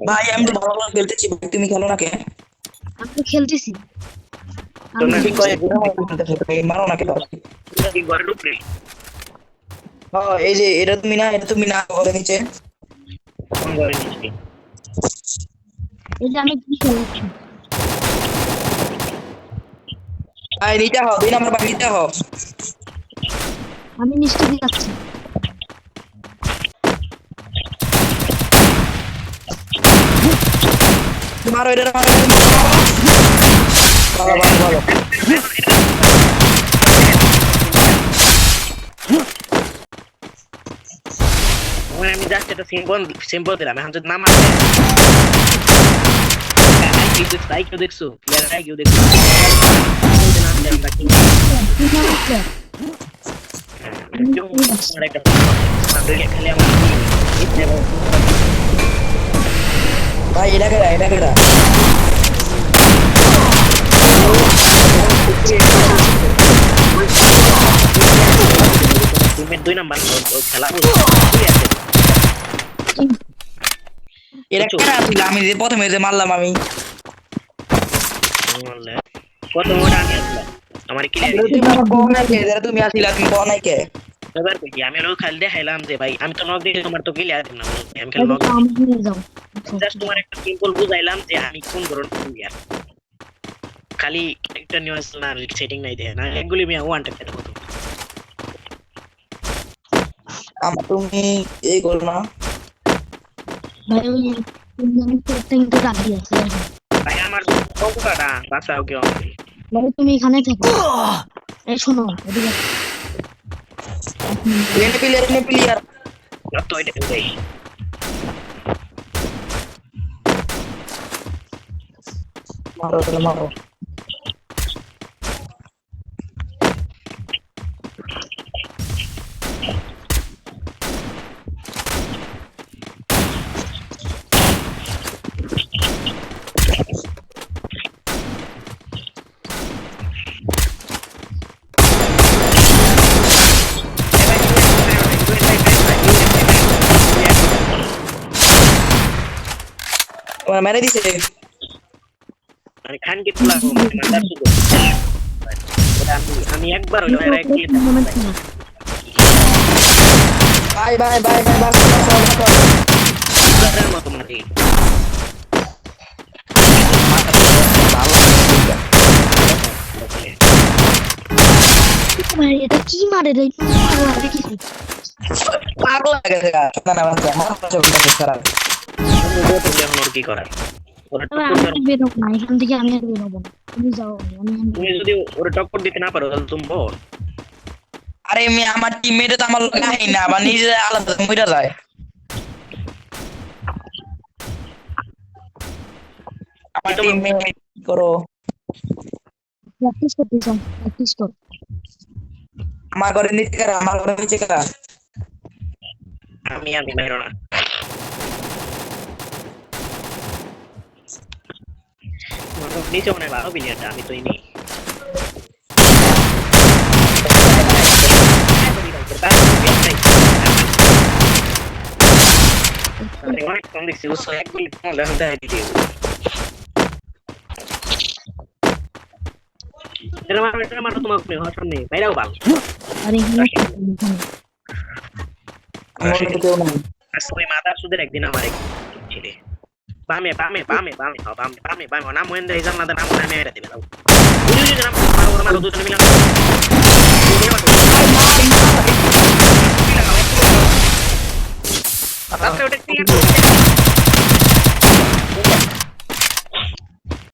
ভাই আমি তো ভালো ভালো খেলতেছি ভাই, তুমি খেলো না কে? আমি তো খেলতেছি। তোমরা ঠিক করে খেলতেছো ভাই, মারো না কে? তোমরা কি ঘরে ঢুকলে? হ্যাঁ এই যে এটা তুমি না, এটা তুমি না ঘরে নিচে। কোন ঘরে নিচে? এই যে আমি কি খেলছি? ভাই নিচে হও, 2 নম্বর ভাই নিচে হও। আমি নিশ্চয়ই যাচ্ছি। মারো এটা, মারো এটা, ভালো ভালো ভালো। ওখানে আমি জাস্ট একটা সিম্বল দিলাম, এখন যদি নাম আসে আই কেউ দেখছো প্লেয়ার, আই কেউ দেখছো নাম দেন বাকি একটা খালি আমার ভাই এটা কেডা, এটা কেডা? টিমের 2 নাম্বার খেলা এটা কেডা ছিল? আমি যে প্রথমে যে মারলাম আমি। কত মোটা আমি আসলাম আমার ক্লিয়ার তুমি আমার কোন নাই কে? যারা তুমি আসিলা তুমি কোন নাই কে? এবার কই আমি লোক খালি দেখাইলাম যে ভাই আমি তো নক দিয়ে তোমার তো ক্লিয়ার দিলাম, আমি খালি নক আমি নিয়ে যাও। জাস্ট তোমার একটা সিম্পল বুঝাইলাম যে আমি কোন ধরনের প্লেয়ার, খালি ক্যারেক্টার নিউজ না সেটিং নাই দেয় না একগুলি আমি ওয়ান টাইপ দেবো। তুমি এই করো না ভাই ওই কিন্তু রাখি আছে। ভাই আমার কতটা বাঁচাও কেউ ভাই তুমি এখানে থাকো। এই শোনো এদিকে এনে প্লেয়ার, এনে প্লেয়ার। তো এটা ভাই মারো তাহলে মারো। ওরা মেরে দিছে। মানে খান কে তোলা মাদার শুধু আমি একবার হলো এর এক ক্লিক ভাই ভাই ভাই ভাই বাস করার মতো মারি ভাই এটা কি মারে রে? দেখি পাগল লাগে না না বাচ্চা আমার কাছে বলতে খারাপ। আমি বলতে এখন ওর কি করার ওরা আমি বেরোবো না এখান থেকে, আমি আর বেরোবো না। তুমি যাও, তুমি যদি ওরা টক্কর দিতে না পারো তাহলে তুমি বল। আরে আমি আমার টিমমেট তো আমার লাগাই না, আবার নিজে আলাদা মইরা যায়। আমার টিমমেট করো, প্র্যাকটিস করতে চাও, প্র্যাকটিস কর। আমার ঘরে নিচে কারা, আমার ঘরে নিচে কারা? আমি বাইরো না নিচে মনে ভালো বিলিয়ারটা আমি তো নেই অনেক কম দেখছি ও এক গুলি দেখা দিতে এটা মারো তোমাকে সামনে বাইরেও ভালো আরে ওই মাথা সুদের একদিন আমার এক ছেলে বামে বামে বামে বামে বামে বামে বামে নাম ওয়েন্দ্র ইজাম নাম নামে এরা দিবে দাও বুঝলি নাম মারো মারো দুজন মিলে আচ্ছা ওটা ক্লিয়ার